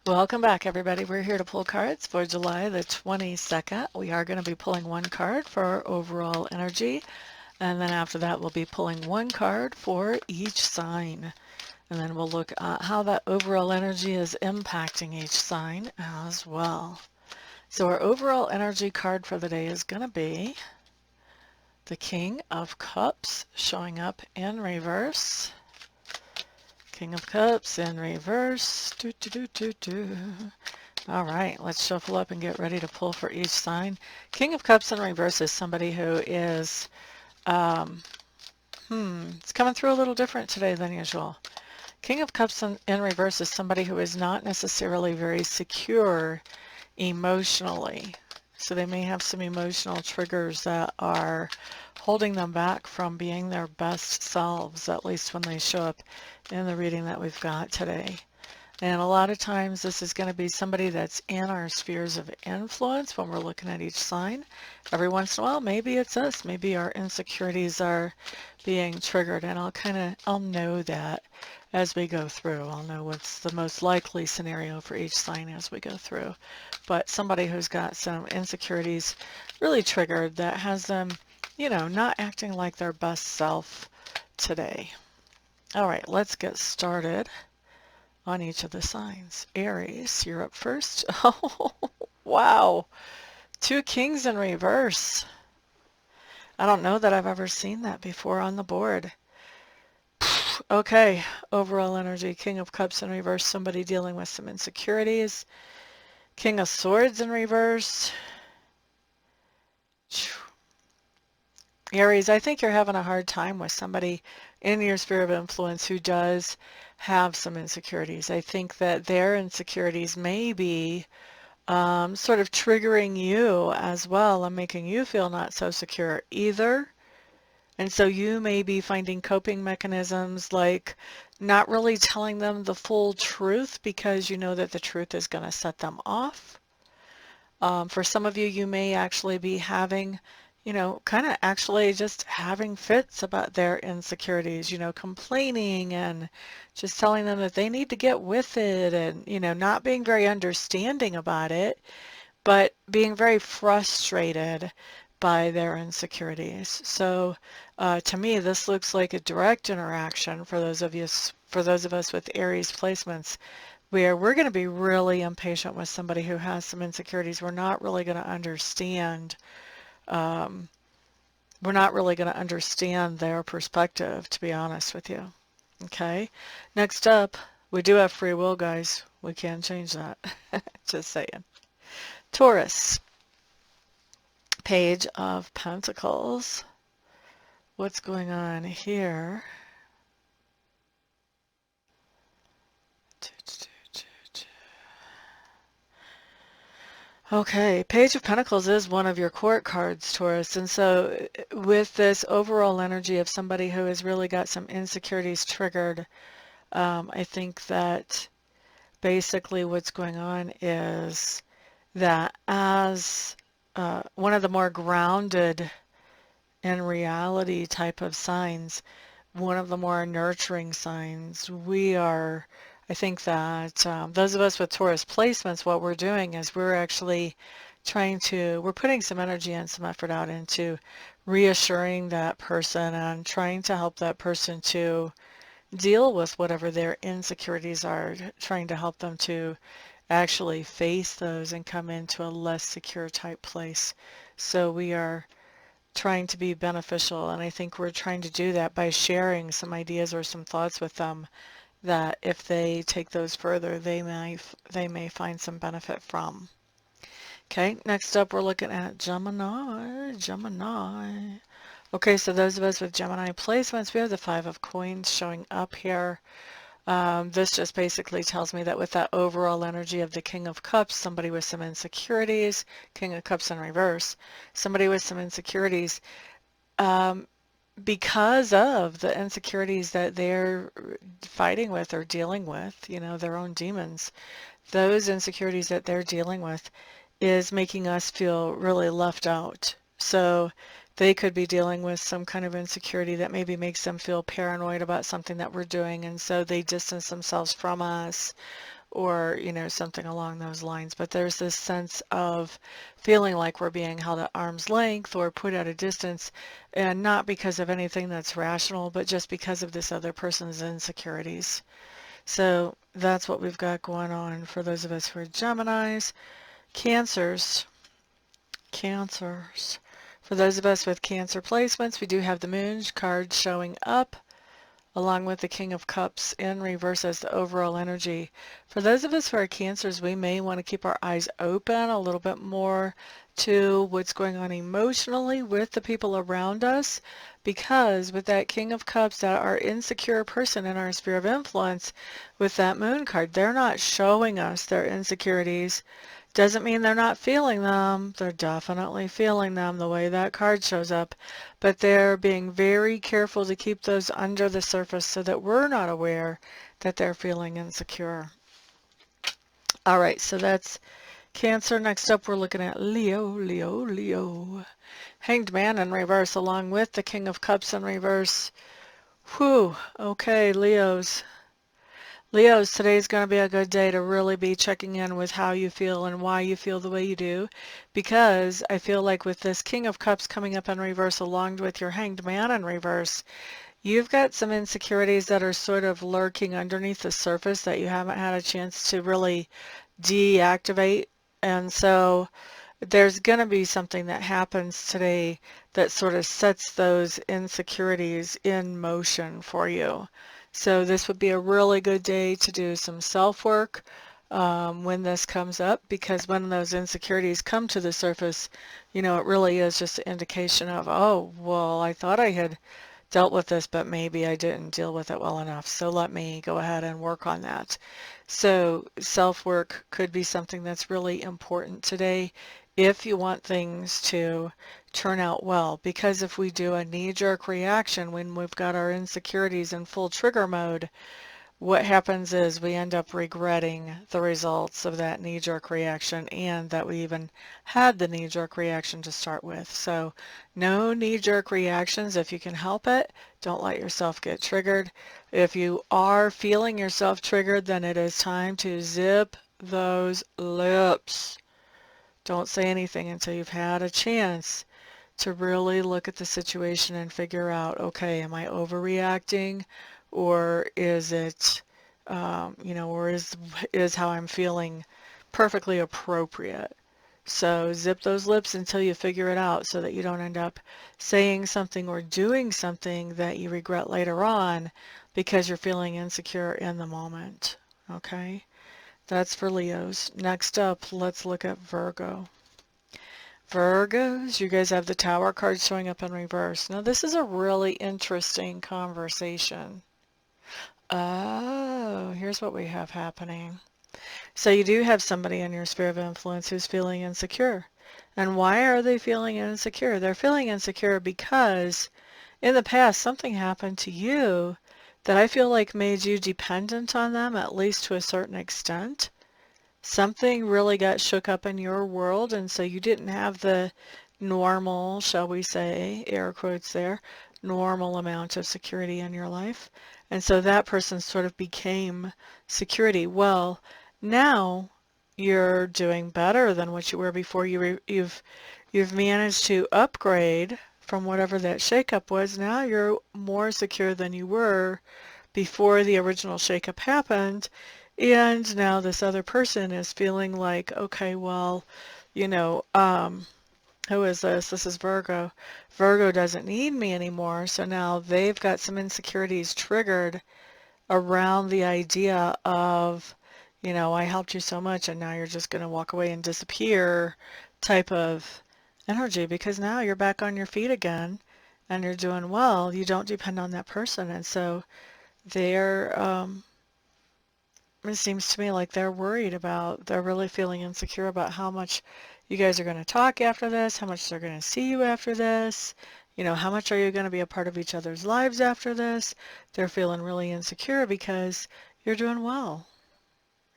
Welcome back, everybody. We're here to pull cards for July the 22nd. We are going to be pulling one card for our overall energy, and then after that, we'll be pulling one card for each sign. And then we'll look at how that overall energy is impacting each sign as well. So our overall energy card for the day is going to be the King of Cups, showing up in reverse. King of Cups in reverse. Do, do, do, do, do. All right, let's shuffle up and get ready to pull for each sign. King of Cups in reverse is somebody who is, it's coming through a little different today than usual. King of Cups in reverse is somebody who is not necessarily very secure emotionally. So they may have some emotional triggers that are holding them back from being their best selves, at least when they show up in the reading that we've got today. And a lot of times this is going to be somebody that's in our spheres of influence when we're looking at each sign. Every once in a while, maybe it's us. Maybe our insecurities are being triggered, and I'll know that as we go through. I'll know what's the most likely scenario for each sign as we go through. But somebody who's got some insecurities really triggered that has them, not acting like their best self today. All right, let's get started on each of the signs. Aries, you're up first. Oh, wow. Two kings in reverse. I don't know that I've ever seen that before on the board. Okay, overall energy, King of Cups in reverse, somebody dealing with some insecurities. King of Swords in reverse. Aries, I think you're having a hard time with somebody in your sphere of influence who does have some insecurities. I think that their insecurities may be sort of triggering you as well and making you feel not so secure either. And so you may be finding coping mechanisms like not really telling them the full truth because you know that the truth is going to set them off. For some of you, you may actually be having, kind of actually just having fits about their insecurities, complaining and just telling them that they need to get with it and, not being very understanding about it, but being very frustrated by their insecurities. So to me, this looks like a direct interaction for those of us with Aries placements, where we're going to be really impatient with somebody who has some insecurities. We're not really going to understand. We're not really going to understand their perspective, to be honest with you. Okay. Next up, we do have free will, guys. We can change that. Just saying. Taurus. Page of Pentacles. What's going on here? Okay, Page of Pentacles is one of your court cards, Taurus. And so with this overall energy of somebody who has really got some insecurities triggered, I think that basically what's going on is that as one of the more grounded in reality type of signs, one of the more nurturing signs, I think that those of us with Taurus placements, what we're doing is we're actually we're putting some energy and some effort out into reassuring that person and trying to help that person to deal with whatever their insecurities are, trying to help them to actually face those and come into a less secure type place. So we are trying to be beneficial, and I think we're trying to do that by sharing some ideas or some thoughts with them that if they take those further, they may find some benefit from. Okay, next up we're looking at Gemini. Okay, so those of us with Gemini placements, we have the Five of Coins showing up here. This just basically tells me that with that overall energy of the King of Cups, somebody with some insecurities, King of Cups in reverse, somebody with some insecurities, because of the insecurities that they're fighting with or dealing with, their own demons, those insecurities that they're dealing with is making us feel really left out. So they could be dealing with some kind of insecurity that maybe makes them feel paranoid about something that we're doing, and so they distance themselves from us, or, you know, something along those lines. But there's this sense of feeling like we're being held at arm's length or put at a distance, and not because of anything that's rational, but just because of this other person's insecurities. So that's what we've got going on for those of us who are Geminis. Cancers. Cancers. For those of us with Cancer placements, we do have the Moon card showing up, along with the King of Cups in reverse as the overall energy. For those of us who are Cancers, we may want to keep our eyes open a little bit more to what's going on emotionally with the people around us, because with that King of Cups, that our insecure person in our sphere of influence, with that Moon card, they're not showing us their insecurities. Doesn't mean they're not feeling them. They're definitely feeling them the way that card shows up. But they're being very careful to keep those under the surface so that we're not aware that they're feeling insecure. All right, so that's Cancer. Next up, we're looking at Leo, Leo, Leo. Hanged Man in reverse along with the King of Cups in reverse. Whew, okay, Leos. Leos, today's going to be a good day to really be checking in with how you feel and why you feel the way you do, because I feel like with this King of Cups coming up in reverse along with your Hanged Man in reverse, you've got some insecurities that are sort of lurking underneath the surface that you haven't had a chance to really deactivate. And so there's going to be something that happens today that sort of sets those insecurities in motion for you. So this would be a really good day to do some self-work when this comes up, because when those insecurities come to the surface, you know, it really is just an indication of, oh, well, I thought I had dealt with this, but maybe I didn't deal with it well enough. So let me go ahead and work on that. So self-work could be something that's really important today if you want things to turn out well. Because if we do a knee-jerk reaction when we've got our insecurities in full trigger mode, what happens is we end up regretting the results of that knee-jerk reaction, and that we even had the knee-jerk reaction to start with. So no knee-jerk reactions if you can help it. Don't let yourself get triggered. If you are feeling yourself triggered, then it is time to zip those lips. Don't say anything until you've had a chance to really look at the situation and figure out, okay, am I overreacting, or is it, you know, or is how I'm feeling perfectly appropriate? So zip those lips until you figure it out, so that you don't end up saying something or doing something that you regret later on because you're feeling insecure in the moment. Okay, that's for Leos. Next up, let's look at Virgo. Virgos, you guys have the Tower card showing up in reverse. Now this is a really interesting conversation. Oh, here's what we have happening. So you do have somebody in your sphere of influence who's feeling insecure. And why are they feeling insecure? They're feeling insecure because in the past something happened to you that I feel like made you dependent on them, at least to a certain extent. Something really got shook up in your world, and so you didn't have the normal, shall we say, air quotes there, normal amount of security in your life. And so that person sort of became security. Well, now you're doing better than what you were before. You've managed to upgrade from whatever that shakeup was. Now you're more secure than you were before the original shakeup happened. And now this other person is feeling like, okay, well, you know, who is this? This is Virgo. Virgo doesn't need me anymore. So now they've got some insecurities triggered around the idea of, you know, I helped you so much and now you're just going to walk away and disappear type of energy, because now you're back on your feet again and you're doing well. You don't depend on that person. And so they're, it seems to me like they're they're really feeling insecure about how much you guys are going to talk after this, how much they're going to see you after this, you know, how much are you going to be a part of each other's lives after this. They're feeling really insecure because you're doing well.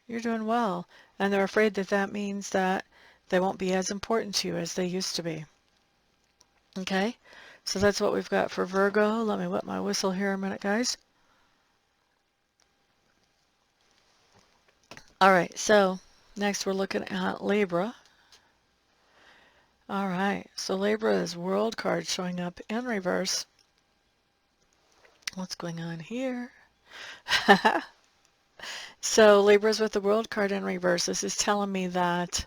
You're doing well. And they're afraid that that means that they won't be as important to you as they used to be. Okay? So that's what we've got for Virgo. Let me wet my whistle here a minute, guys. All right, so next we're looking at Libra. All right, so Libra is world card showing up in reverse. What's going on here? So Libra's with the world card in reverse. This is telling me that,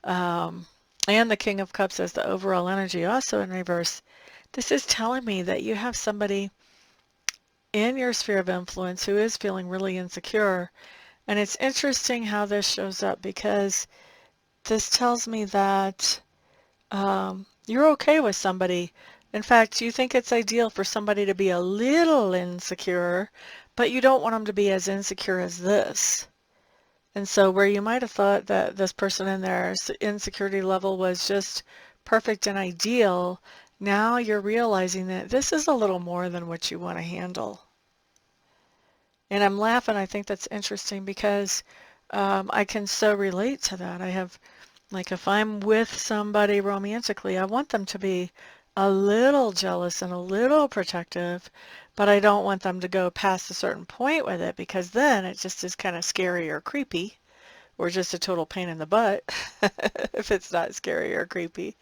and the King of Cups as the overall energy also in reverse. This is telling me that you have somebody in your sphere of influence who is feeling really insecure. And it's interesting how this shows up because this tells me that you're okay with somebody. In fact, you think it's ideal for somebody to be a little insecure, but you don't want them to be as insecure as this. And so where you might have thought that this person in their insecurity level was just perfect and ideal, now you're realizing that this is a little more than what you want to handle. And I'm laughing. I think that's interesting because I can so relate to that. I have, like, if I'm with somebody romantically, I want them to be a little jealous and a little protective, but I don't want them to go past a certain point with it because then it just is kind of scary or creepy or just a total pain in the butt if it's not scary or creepy.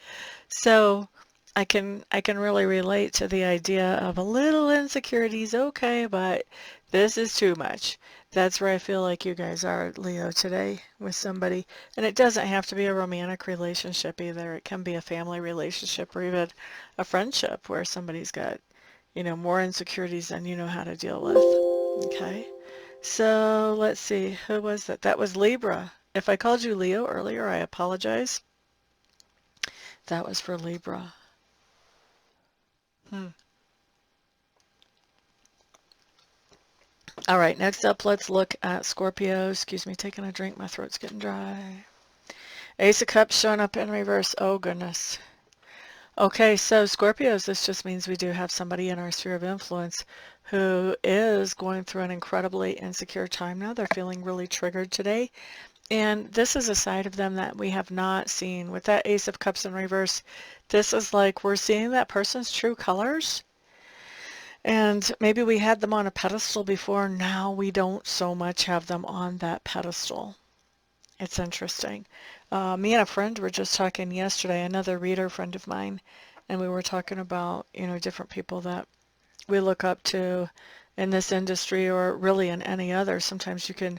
So I can really relate to the idea of a little insecurities, okay, but this is too much. That's where I feel like you guys are, Leo, today with somebody. And it doesn't have to be a romantic relationship either. It can be a family relationship or even a friendship where somebody's got, more insecurities than you know how to deal with. Okay. So let's see. Who was that? That was Libra. If I called you Leo earlier, I apologize. That was for Libra. Hmm. All right, next up, let's look at Scorpio. Excuse me, taking a drink. My throat's getting dry. Ace of Cups showing up in reverse. Oh, goodness. Okay, so Scorpios, this just means we do have somebody in our sphere of influence who is going through an incredibly insecure time now. They're feeling really triggered today. And this is a side of them that we have not seen. With that Ace of Cups in reverse, this is like we're seeing that person's true colors. And maybe we had them on a pedestal before. Now we don't so much have them on that pedestal. It's interesting. Me and a friend were just talking yesterday, another reader friend of mine, and we were talking about, different people that we look up to in this industry or really in any other. Sometimes you can,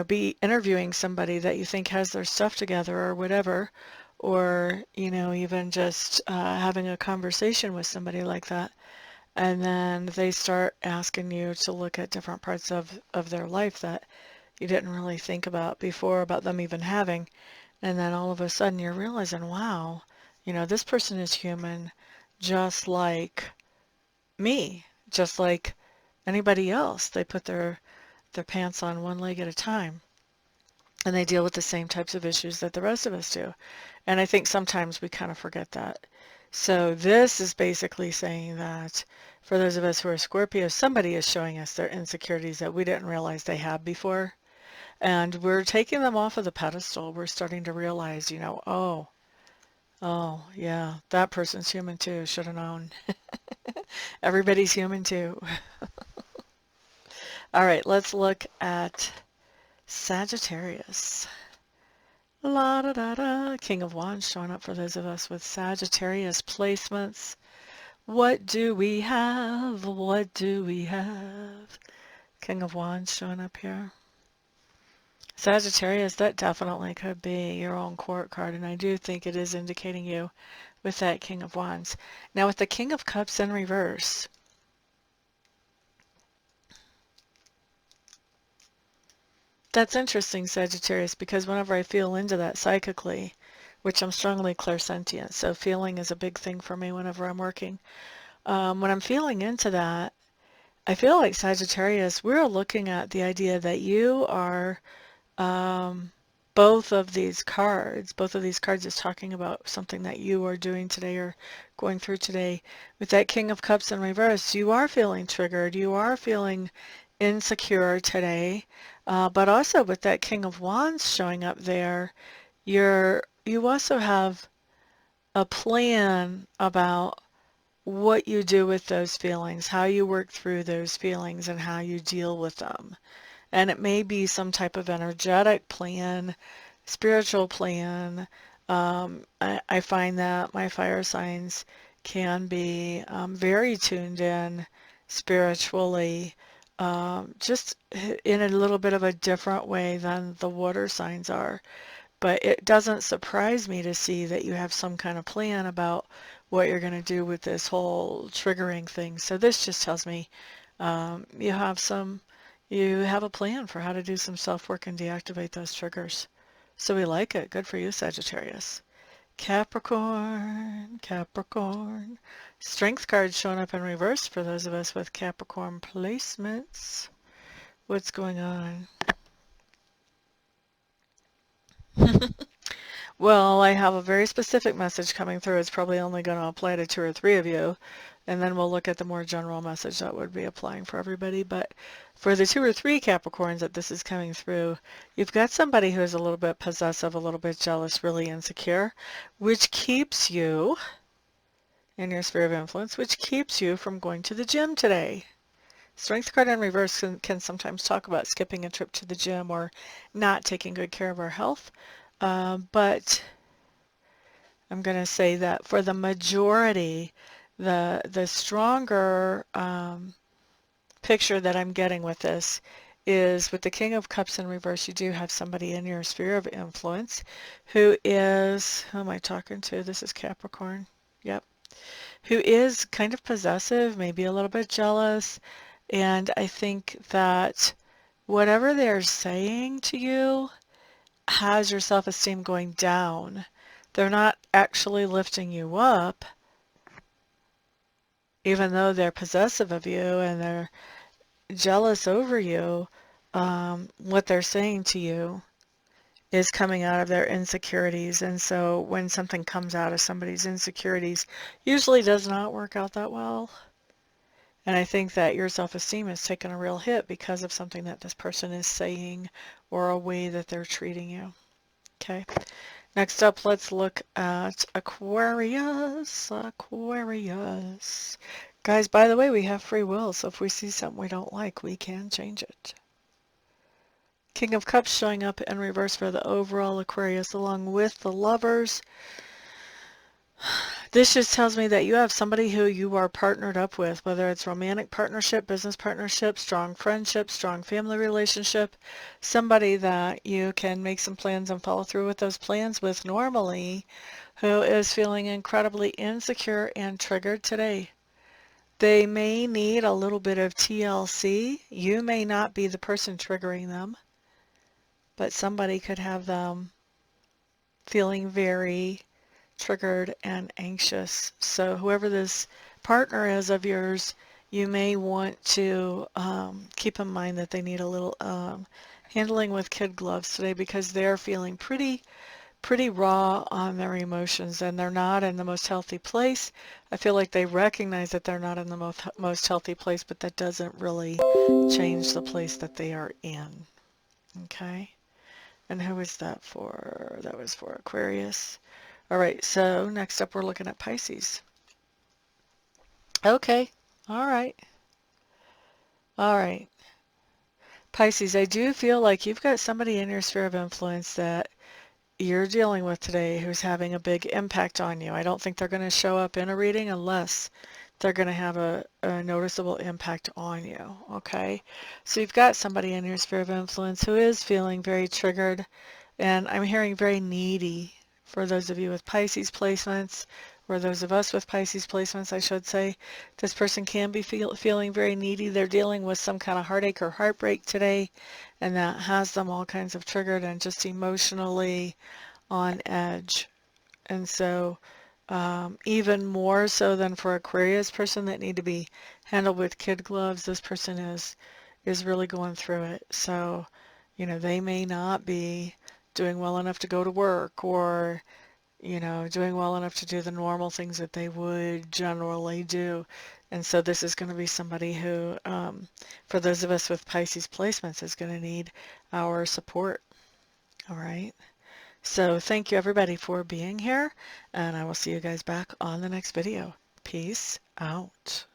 be interviewing somebody that you think has their stuff together or whatever, or, even just having a conversation with somebody like that. And then they start asking you to look at different parts of their life that you didn't really think about before about them even having. And then all of a sudden you're realizing, wow, this person is human just like me, just like anybody else. They put their pants on one leg at a time. And they deal with the same types of issues that the rest of us do. And I think sometimes we kind of forget that. So this is basically saying that for those of us who are Scorpios, somebody is showing us their insecurities that we didn't realize they had before. And we're taking them off of the pedestal. We're starting to realize, oh, yeah, that person's human too. Should have known. Everybody's human too. All right, let's look at Sagittarius. La da da da. King of Wands showing up for those of us with Sagittarius placements. What do we have? What do we have? King of Wands showing up here. Sagittarius, that definitely could be your own court card, and I do think it is indicating you with that King of Wands. Now with the King of Cups in reverse, that's interesting, Sagittarius, because whenever I feel into that psychically, which I'm strongly clairsentient, so feeling is a big thing for me whenever I'm working. When I'm feeling into that, I feel like Sagittarius, we're looking at the idea that you are both of these cards is talking about something that you are doing today or going through today. With that King of Cups in reverse, you are feeling triggered. You are feeling insecure today. But also with that King of Wands showing up there, you also have a plan about what you do with those feelings, how you work through those feelings, and how you deal with them. And it may be some type of energetic plan, spiritual plan. I find that my fire signs can be very tuned in spiritually, just in a little bit of a different way than the water signs are. But it doesn't surprise me to see that you have some kind of plan about what you're going to do with this whole triggering thing. So this just tells me you have a plan for how to do some self-work and deactivate those triggers. So we like it. Good for you, Sagittarius. Capricorn, Capricorn. Strength card showing up in reverse for those of us with Capricorn placements. What's going on? Well, I have a very specific message coming through. It's probably only going to apply to 2 or 3 of you, and then we'll look at the more general message that would be applying for everybody. But for the 2 or 3 Capricorns that this is coming through, you've got somebody who is a little bit possessive, a little bit jealous, really insecure, which keeps you in your sphere of influence, which keeps you from going to the gym today. Strength card in reverse can sometimes talk about skipping a trip to the gym or not taking good care of our health. But I'm going to say that for the majority, the stronger picture that I'm getting with this is with the King of Cups in reverse, you do have somebody in your sphere of influence who is, who am I talking to? This is Capricorn. Yep. Who is kind of possessive, maybe a little bit jealous. And I think that whatever they're saying to you has your self-esteem going down. They're not actually lifting you up, even though they're possessive of you and they're jealous over you. What they're saying to you is coming out of their insecurities. And so when something comes out of somebody's insecurities, usually does not work out that well. And I think that your self-esteem has taken a real hit because of something that this person is saying or a way that they're treating you. Okay. Next up, let's look at Aquarius. Aquarius. Guys, by the way, we have free will, so if we see something we don't like, we can change it. King of Cups showing up in reverse for the overall Aquarius, along with the Lovers. This just tells me that you have somebody who you are partnered up with, whether it's romantic partnership, business partnership, strong friendship, strong family relationship, somebody that you can make some plans and follow through with those plans with normally, who is feeling incredibly insecure and triggered today. They may need a little bit of TLC. You may not be the person triggering them, but somebody could have them feeling very triggered and anxious. So whoever this partner is of yours, you may want to keep in mind that they need a little handling with kid gloves today because they're feeling pretty raw on their emotions and they're not in the most healthy place. I feel like they recognize that they're not in the most healthy place, but that doesn't really change the place that they are in. Okay? And who is that for? That was for Aquarius. All right, so next up we're looking at Pisces. Okay, all right. All right. Pisces, I do feel like you've got somebody in your sphere of influence that you're dealing with today who's having a big impact on you. I don't think they're going to show up in a reading unless they're going to have a noticeable impact on you, okay? So you've got somebody in your sphere of influence who is feeling very triggered, and I'm hearing very needy for those of you with Pisces placements, or those of us with Pisces placements, I should say. This person can be feeling very needy. They're dealing with some kind of heartache or heartbreak today, and that has them all kinds of triggered and just emotionally on edge. And so even more so than for Aquarius person that need to be handled with kid gloves, this person is really going through it. So, you know, they may not be doing well enough to go to work or, you know, doing well enough to do the normal things that they would generally do. And so this is going to be somebody who, for those of us with Pisces placements, is going to need our support. All right. So thank you everybody for being here, and I will see you guys back on the next video. Peace out.